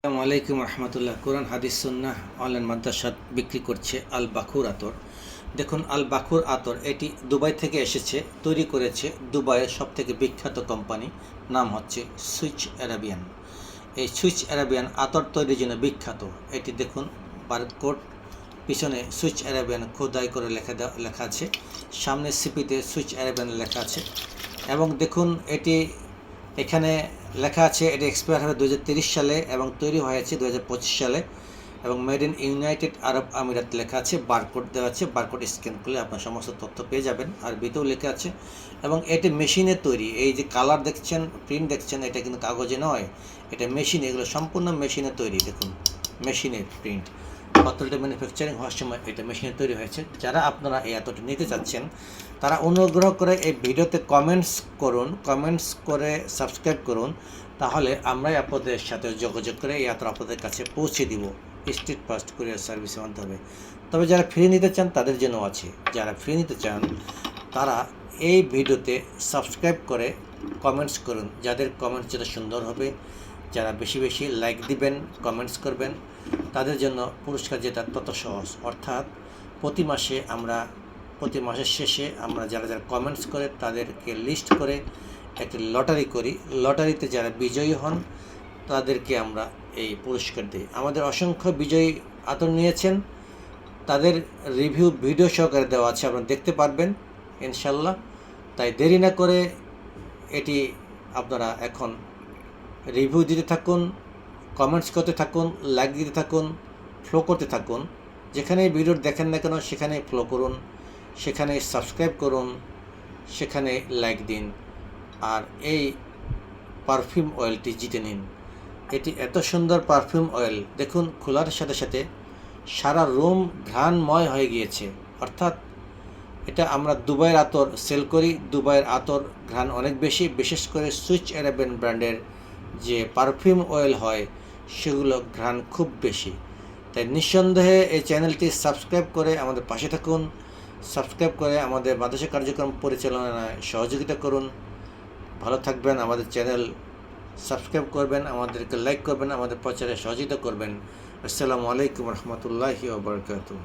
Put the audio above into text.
আসসালামু আলাইকুম রহমতুল্লাহ। কোরআন হাদিস সুন্নাহ অনলাইন মাদ্রাসা বিক্রি করছে আল বাকুর আতর। দেখুন, আল বাকুর আতর এটি দুবাই থেকে এসেছে, তৈরি করেছে দুবাইয়ের সবথেকে বিখ্যাত কোম্পানি, নাম হচ্ছে সুইচ অ্যারাবিয়ান। এই সুইচ অ্যারাবিয়ান আতর তৈরির জন্য বিখ্যাত। এটি দেখুন, বারকোড, পিছনে সুইচ অ্যারাবিয়ান খোদাই করে লেখা আছে, সামনে সিপিতে সুইচ অ্যারাবিয়ান লেখা আছে। এবং দেখুন, এখানে লেখা আছে এটি এক্সপায়ার হবে 2030 সালে এবং তৈরি হয়েছে 2025 সালে, এবং মেড ইন ইউনাইটেড আরব আমিরাত লেখা আছে। বারকোড দেওয়া আছে, বারকোড স্ক্যান করলে আপনার সমস্ত তথ্য পেয়ে যাবেন। আরবিতেও লেখা আছে। এবং এটি মেশিনে তৈরি। এই যে কালার দেখছেন, প্রিন্ট দেখছেন, এটা কিন্তু কাগজে নয়, এটা মেশিনে। এগুলো সম্পূর্ণ মেশিনে তৈরি। দেখুন, মেশিনের প্রিন্ট। পাত্রটা ম্যানুফ্যাকচারিং হওয়ার সময় এটা মেশিনে তৈরি হয়েছে। যারা আপনারা এই এতটা নিতে চাচ্ছেন, তারা অনুগ্রহ করে এই ভিডিওতে কমেন্টস করুন, কমেন্টস করে সাবস্ক্রাইব করুন। তাহলে আমরাই আপনাদের সাথে যোগাযোগ করে এই এত আপনাদের কাছে পৌঁছে দিব স্ট্রিট ফাস্ট কুরিয়ার সার্ভিসের মাধ্যমে। তবে যারা ফ্রি নিতে চান তাদের জন্য আছে। যারা ফ্রি নিতে চান তারা এই ভিডিওতে সাবস্ক্রাইব করে কমেন্টস করুন। যাদের কমেন্টস যেটা সুন্দর হবে, যারা বেশি বেশি লাইক দিবেন, কমেন্টস করবেন, তাদের জন্য পুরস্কার যেটা তত সহজ। অর্থাৎ প্রতি মাসের শেষে আমরা যারা যারা কমেন্টস করে তাদেরকে লিস্ট করে একটি লটারি করি। লটারিতে যারা বিজয়ী হন তাদেরকে আমরা এই পুরস্কার দিই। আমাদের অসংখ্য বিজয়ী আতর নিয়েছেন, তাদের রিভিউ ভিডিও সহকারে দেওয়া আছে, আপনারা দেখতে পারবেন ইনশাল্লাহ। তাই দেরি না করে এটি আপনারা এখন রিভিউ দিতে থাকুন, কমেন্টস করতে থাকুন, লাইক দিতে থাকুন, ফলো করতে থাকুন। যেখানে ভিডিও দেখেন না কেন সেখানে ফলো করুন, সেখানে সাবস্ক্রাইব করুন, সেখানে লাইক দিন, আর এই পারফিউম অয়েলটি জিতে নিন। এটি এত সুন্দর পারফিউম অয়েল, দেখুন খোলার সাথে সাথে সারা রুম ঘ্রাণময় হয়ে গিয়েছে। অর্থাৎ এটা আমরা দুবাইয়ের আতর সেল করি। দুবাইয়ের আতর ঘ্রাণ অনেক বেশি, বিশেষ করে সুইচ অ্যারাবিয়ান ব্র্যান্ডের যে পারফিউম অয়েল হয় সেগুলো ঘ্রাণ খুব বেশি। তাই নিঃসন্দেহে এই চ্যানেলটি সাবস্ক্রাইব করে আমাদের পাশে থাকুন, সাবস্ক্রাইব করে আমাদের মাদ্রাসা কার্যক্রম পরিচালনায় সহযোগিতা করুন। ভালো থাকবেন। আমাদের চ্যানেল সাবস্ক্রাইব করবেন, আমাদেরকে লাইক করবেন, আমাদের প্রচারে সহযোগিতা করবেন। আসসালামু আলাইকুম রহমতুল্লাহি ওয়া বারাকাতুহু।